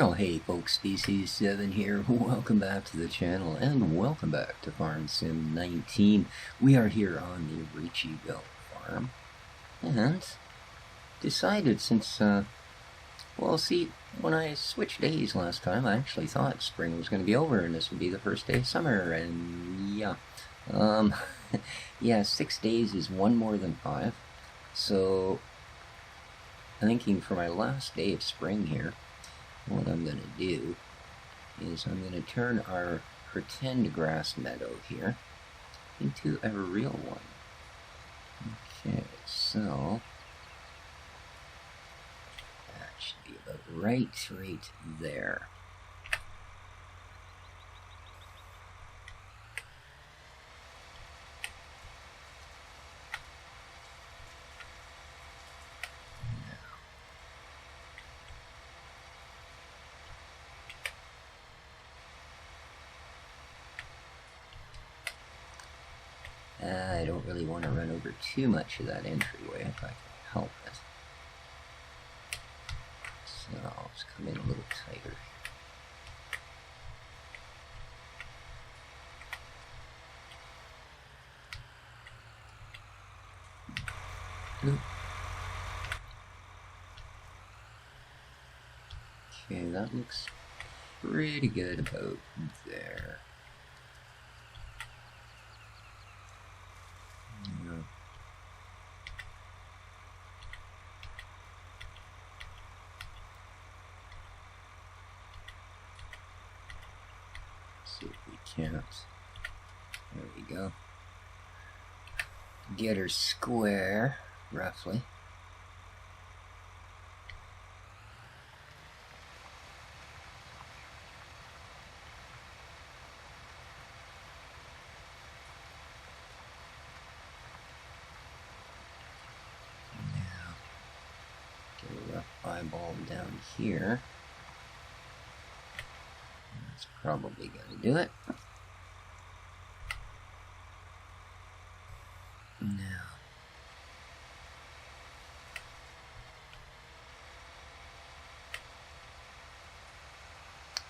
Well, hey folks, pt.17 here. Welcome back to the channel and welcome back to Farm Sim 19. We are here on the Ricciville farm and decided since, well, see, when I switched days last time, I actually thought spring was going to be over and this would be the first day of summer, and yeah. Yeah, 6 days is one more than 5, so I'm thinking for my last day of spring here, what I'm going to do is I'm going to turn our pretend grass meadow here into a real one. Okay, so that should be about right there. I don't really want to run over too much of that entryway if I can help it. So I'll just come in a little tighter. Oop. Okay, that looks pretty good about there. Yeah. See if we can't. There we go. Get her square, roughly. Now, get a rough eyeball down here. That's probably going to do it. Now,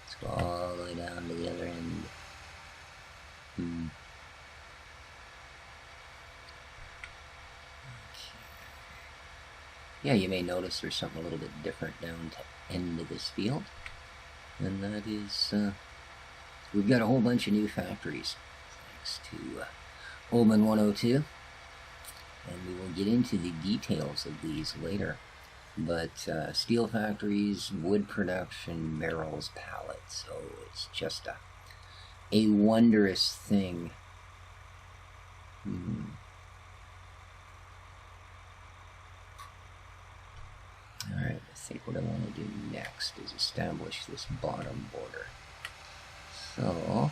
let's go all the way down to the other end. Okay. Yeah, you may notice there's something a little bit different down to end of this field, and that is we've got a whole bunch of new factories thanks to Oldman 102, and we will get into the details of these later. But steel factories, wood production, barrels, pallets, so it's just a wondrous thing. Alright, I think what I want to do next is establish this bottom border. So,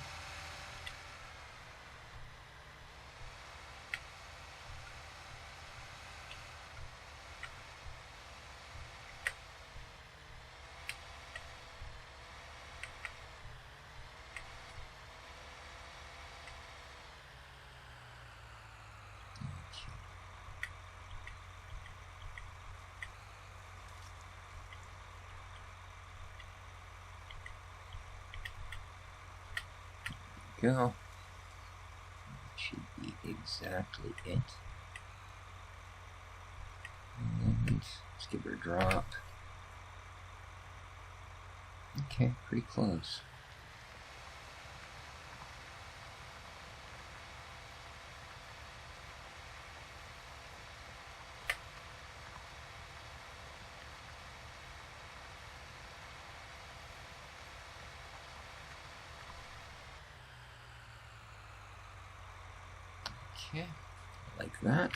go. That should be exactly it. And let's give her a drop. Okay, pretty close. Okay, like that.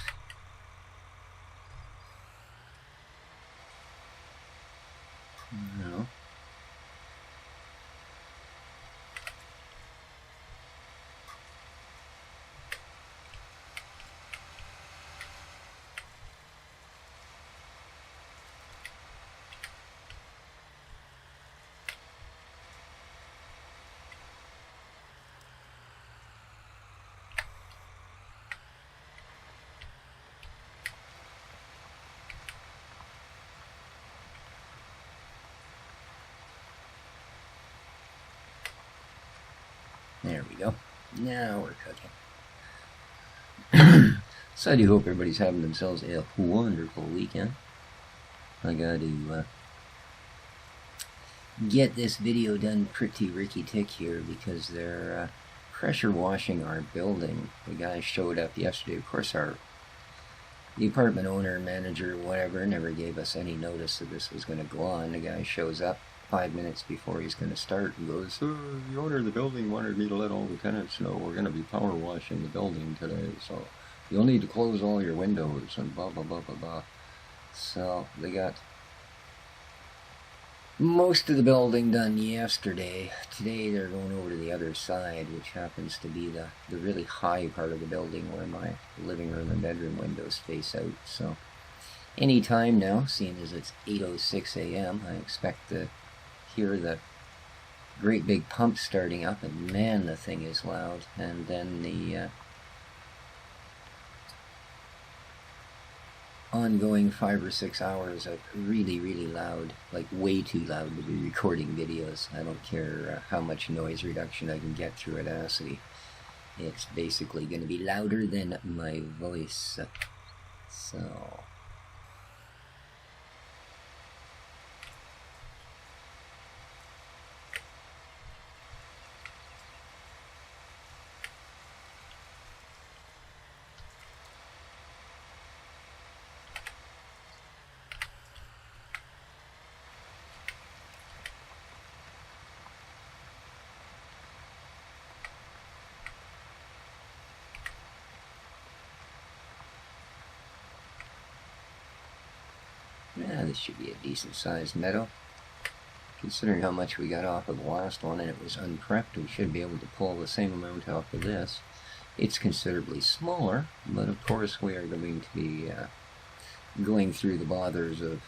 Now, There we go. Now we're cooking. So I do hope everybody's having themselves a wonderful weekend. I got to get this video done pretty ricky-tick here because they're pressure washing our building. The guy showed up yesterday. Of course, the apartment owner, manager, whatever, never gave us any notice that this was going to go on. The guy shows up 5 minutes before he's going to start and goes, the owner of the building wanted me to let all the tenants know we're going to be power washing the building today, so you'll need to close all your windows and blah, blah, blah, blah, blah. So they got most of the building done yesterday. Today they're going over to the other side, which happens to be the really high part of the building where my living room and bedroom windows face out. So any time now, seeing as it's 8:06 a.m., I expect to hear the great big pump starting up, and man, the thing is loud. And then the ongoing 5 or 6 hours of really, really loud, like way too loud to be recording videos. I don't care how much noise reduction I can get through Audacity. It's basically going to be louder than my voice. So yeah, this should be a decent sized meadow. Considering how much we got off of the last one and it was unprepped, we should be able to pull the same amount off of this. It's considerably smaller, but of course we are going to be going through the bothers of,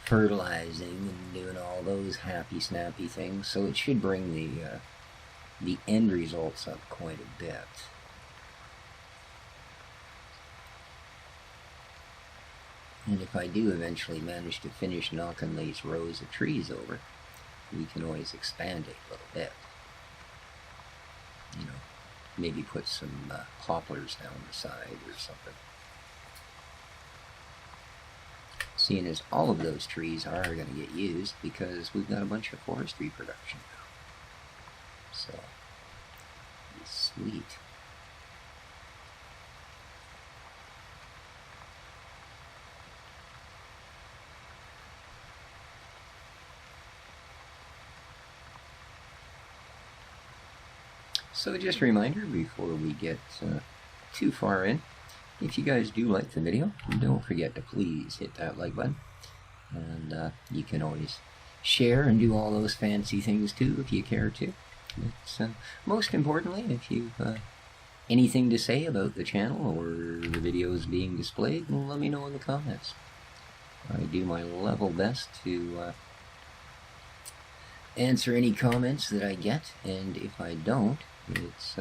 fertilizing and doing all those happy snappy things, so it should bring the end results up quite a bit. And if I do eventually manage to finish knocking these rows of trees over, we can always expand it a little bit. Maybe put some poplars down the side or something. Seeing as all of those trees are going to get used because we've got a bunch of forestry production now. So, it's sweet. So just a reminder before we get too far in, if you guys do like the video, don't forget to please hit that like button. And you can always share and do all those fancy things too if you care to. It's, most importantly, if you've anything to say about the channel or the videos being displayed, let me know in the comments. I do my level best to answer any comments that I get, and if I don't, it's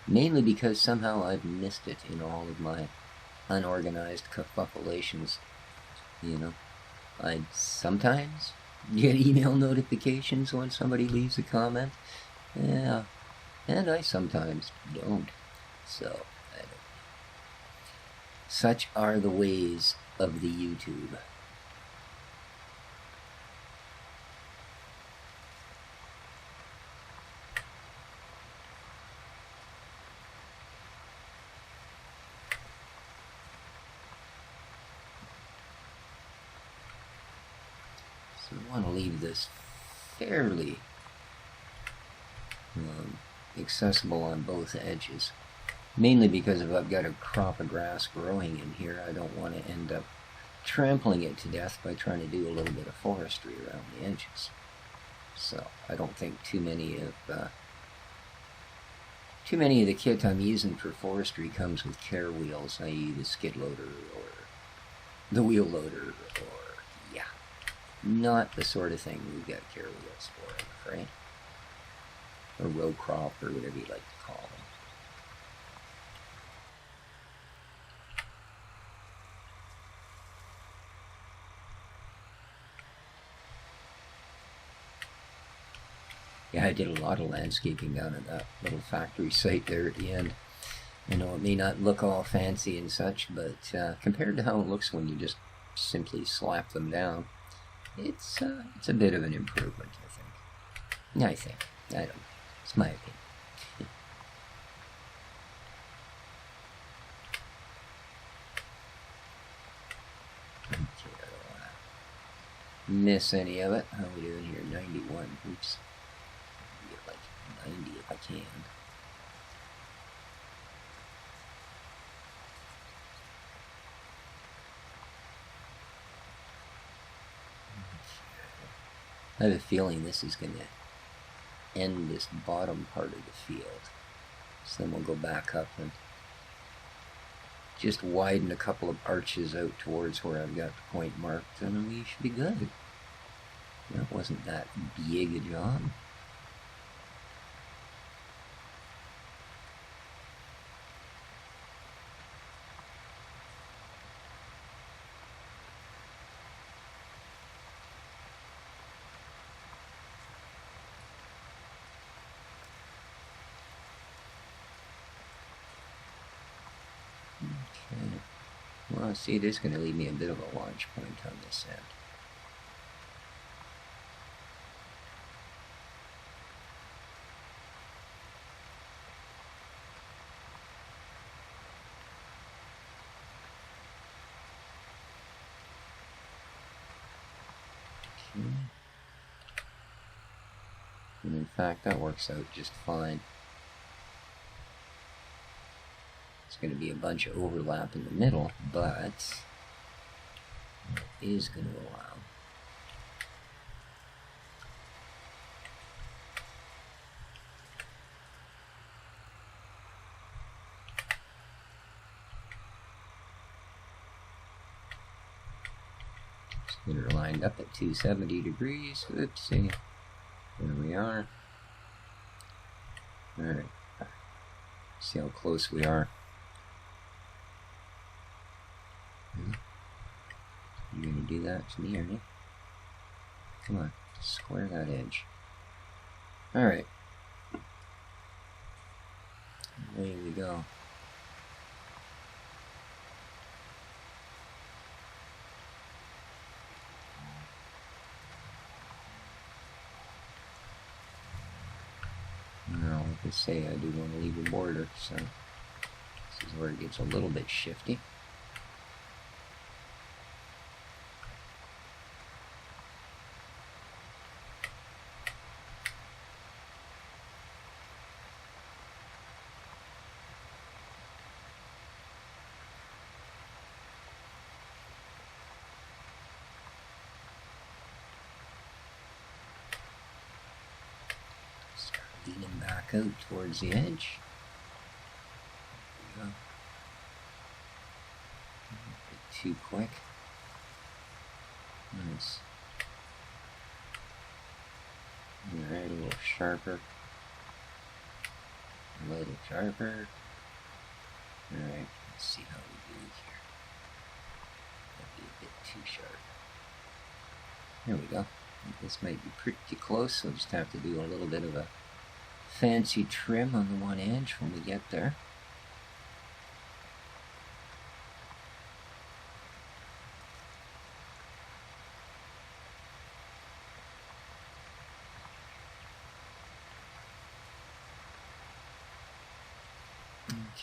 mainly because somehow I've missed it in all of my unorganized kerfuffalations. I sometimes get email notifications when somebody leaves a comment. Yeah, and I sometimes don't. So, I don't. Such are the ways of the YouTube. So I want to leave this fairly accessible on both edges. Mainly because if I've got a crop of grass growing in here, I don't want to end up trampling it to death by trying to do a little bit of forestry around the edges. So I don't think too many of the kit I'm using for forestry comes with care wheels, i.e. the skid loader or the wheel loader, or yeah, not the sort of thing we've got care wheels for, I'm afraid. Or row crop, or whatever you like to call them. Yeah, I did a lot of landscaping down at that little factory site there at the end. You know, it may not look all fancy and such, but compared to how it looks when you just simply slap them down, it's a bit of an improvement, I think. Yeah, I think. I don't know. It's my opinion. Okay, I don't want to miss any of it. How are we doing here? 91. Oops. Get like 90 if I can. I have a feeling this is going to end this bottom part of the field. So then we'll go back up and just widen a couple of arches out towards where I've got the point marked, and we should be good. That wasn't that big a job. Okay. Well, see, it is going to leave me a bit of a launch point on this end. Okay. And in fact, that works out just fine. It's going to be a bunch of overlap in the middle, but it is going to allow They're lined up at 270 degrees. Oopsie. There we are. Alright. See how close we are. You're going to do that to me, aren't you? Come on. Square that edge. Alright. Away we go. Now, like I say, I do want to leave a border, so this is where it gets a little bit shifty. Leaning back out towards the edge. There we go. A bit too quick. Nice. Alright, a little sharper. A little sharper. Alright, let's see how we do here. That'd be a bit too sharp. There we go. This might be pretty close. We'll just have to do a little bit of a fancy trim on the one edge when we get there.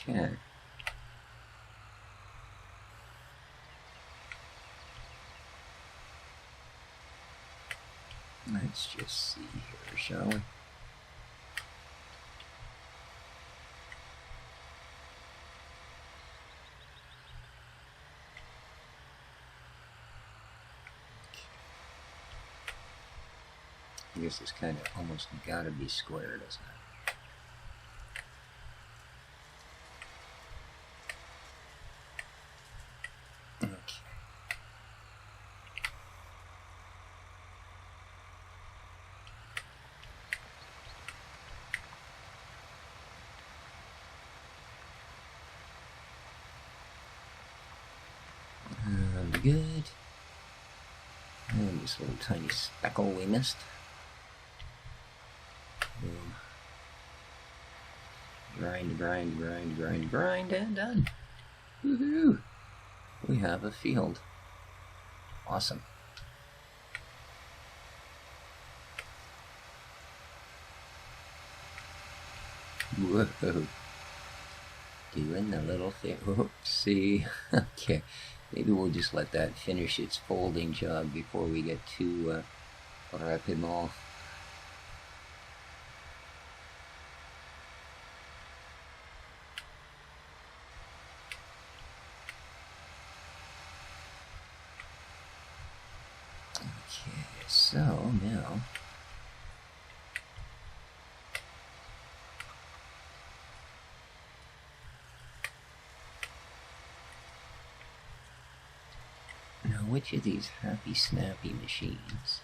Okay. Let's just see here, shall we? I guess it's kind of almost got to be square, doesn't it? Good. And this little tiny speckle we missed. grind, grind, grind, grind, grind, and done. Woohoo! We have a field. Awesome. Whoa. Doing the little thing. Oopsie. Okay. Maybe we'll just let that finish its folding job before we get too rapidement. Okay, so now which of these happy snappy machines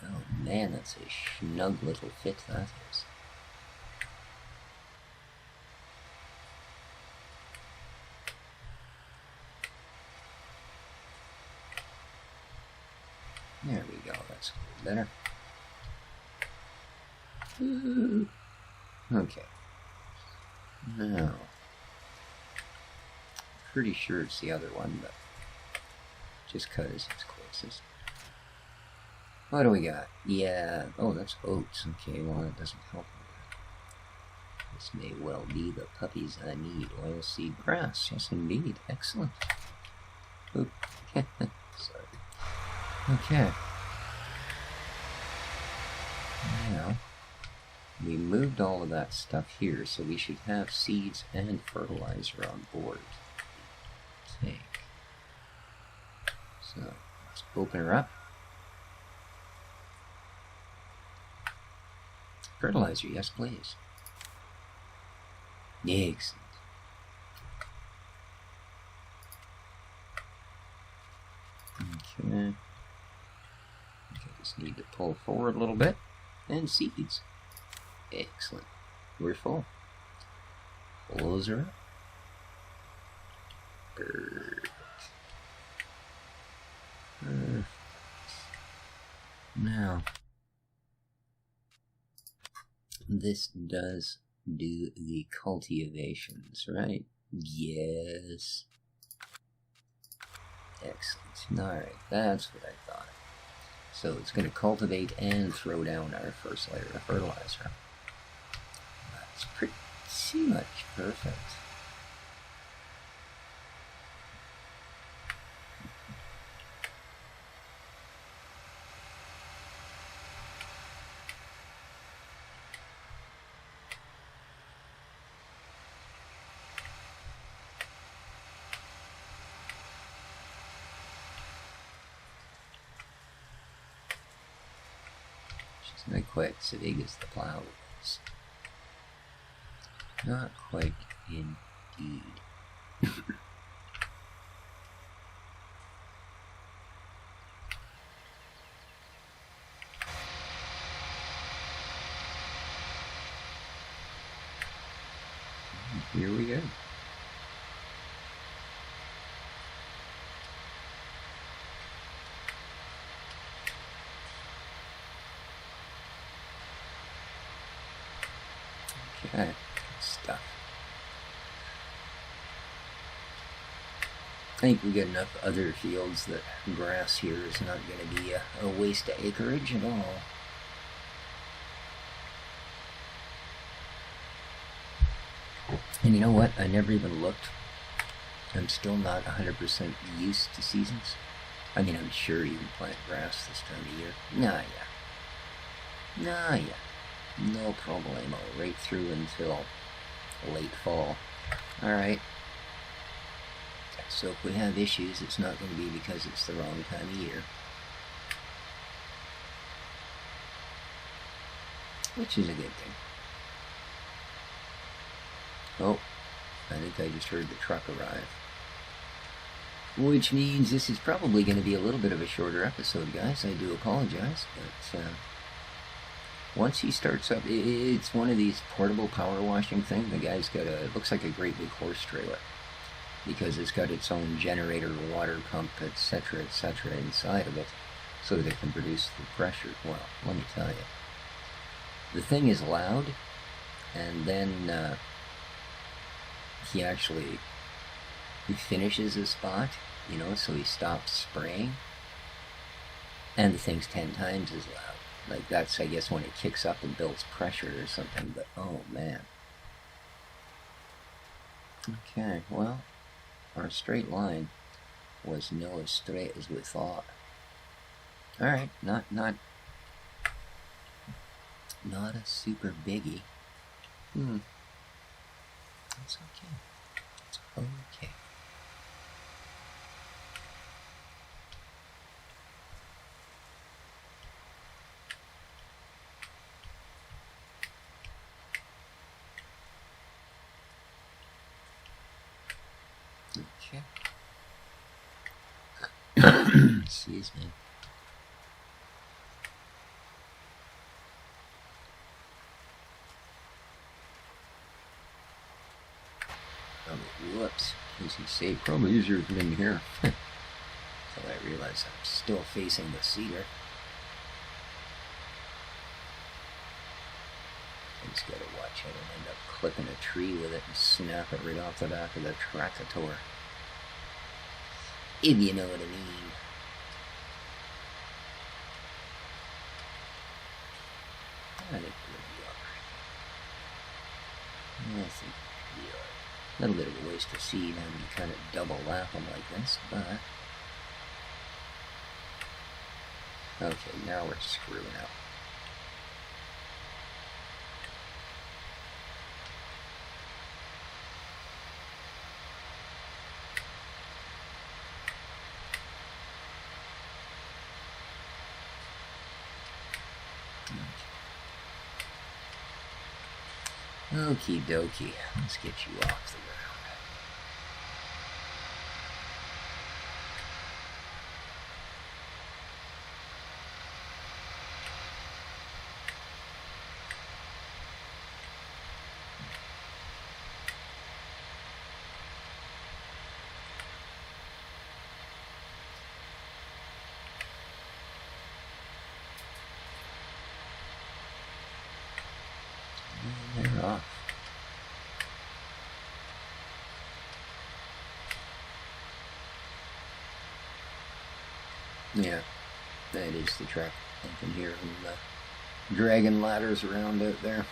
oh man, that's a snug little fit that is. There we go, that's a little better. Ooh. Okay. Now, pretty sure it's the other one, but just because it's closest. What do we got? Yeah, oh, that's oats. Okay, well, that doesn't help me. This may well be the puppies I need. Oilseed grass, yes indeed. Excellent. Oop. Sorry. Okay. Now, we moved all of that stuff here, so we should have seeds and fertilizer on board. Take. So, let's open her up. Fertilizer, yes please. Excellent. Okay. Okay, just need to pull forward a little bit. And seeds. Excellent. We're full. Close her up. Perfect. Perfect. Now, this does do the cultivations, right? Yes. Excellent. Alright, that's what I thought. So it's going to cultivate and throw down our first layer of fertilizer. That's pretty much perfect. She's not quite so big as the plow was. Not quite, indeed. Here we go. Okay, good stuff. I think we get enough other fields that grass here is not going to be a waste of acreage at all. And you know what? I never even looked. I'm still not 100% used to seasons. I mean, I'm sure you can plant grass this time of year. Nah, yeah. Nah, yeah. No problemo. Right through until late fall. Alright. So if we have issues, it's not going to be because it's the wrong time of year. Which is a good thing. Oh, I think I just heard the truck arrive. Which means this is probably going to be a little bit of a shorter episode, guys. I do apologize, but once he starts up, it's one of these portable power washing things. The guy's got it looks like a great big horse trailer, because it's got its own generator, water pump, etc., inside of it. so that it can produce the pressure. Well, let me tell you, the thing is loud, and then he finishes his spot, you know, so he stops spraying, and the thing's 10 times as loud. Like, that's, I guess, when it kicks up and builds pressure or something, but oh man. Okay, well, our straight line was no as straight as we thought. Alright, not a super biggie. That's okay. It's okay. Okay. Excuse me. Oh, whoops. As you say, probably easier than in here. Until I realize I'm still facing the cedar. I just gotta watch I don't end up clipping a tree with it and snap it right off the back of the tractor. If you know what I mean. I think we'll be alright. I think we'll be alright. A little bit of a waste of seed having to kind of double lap them like this, but... Okay, now we're screwing up. Okie dokie, let's get you off the ground. And they're off. Yeah, that is the track. I can hear him dragging ladders around out there.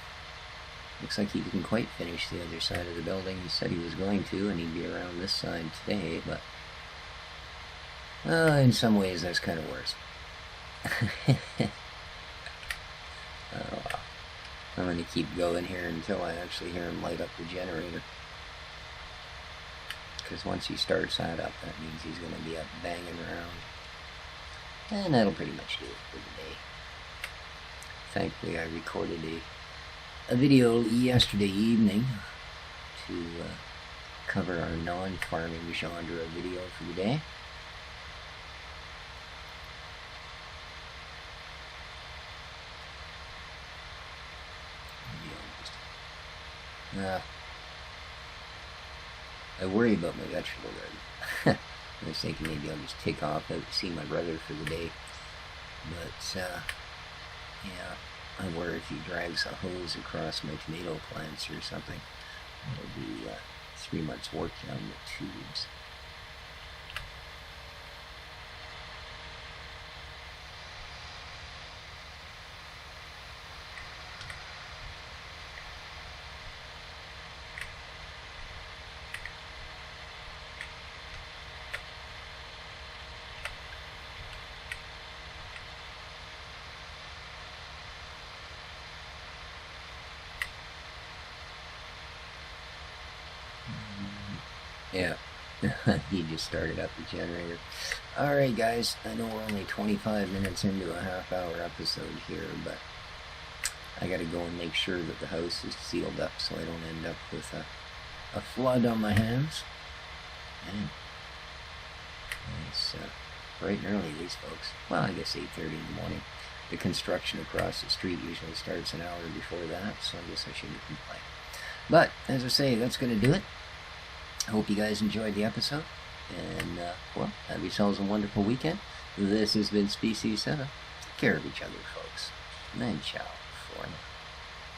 Looks like he didn't quite finish the other side of the building. He said he was going to, and he'd be around this side today, but in some ways that's kind of worse. I'm going to keep going here until I actually hear him light up the generator. Because once he starts that up, that means he's going to be up banging around. And that'll pretty much do it for the day. Thankfully, I recorded a video yesterday evening to cover our non-farming genre video for the day. I worry about my vegetable garden. I was thinking maybe I'll just take off out to see my brother for the day. But, yeah, I worry if he drags a hose across my tomato plants or something, it'll be 3 months' work down the tubes. Yeah, he just started up the generator. Alright guys, I know we're only 25 minutes into a half-hour episode here, but I gotta go and make sure that the house is sealed up so I don't end up with a flood on my hands. Man, it's bright and early, these folks. Well, I guess 8:30 in the morning. The construction across the street usually starts an hour before that, so I guess I shouldn't complain. But, as I say, that's gonna do it. I hope you guys enjoyed the episode. And, well, have yourselves a wonderful weekend. This has been Species 7. Take care of each other, folks. And ciao for now.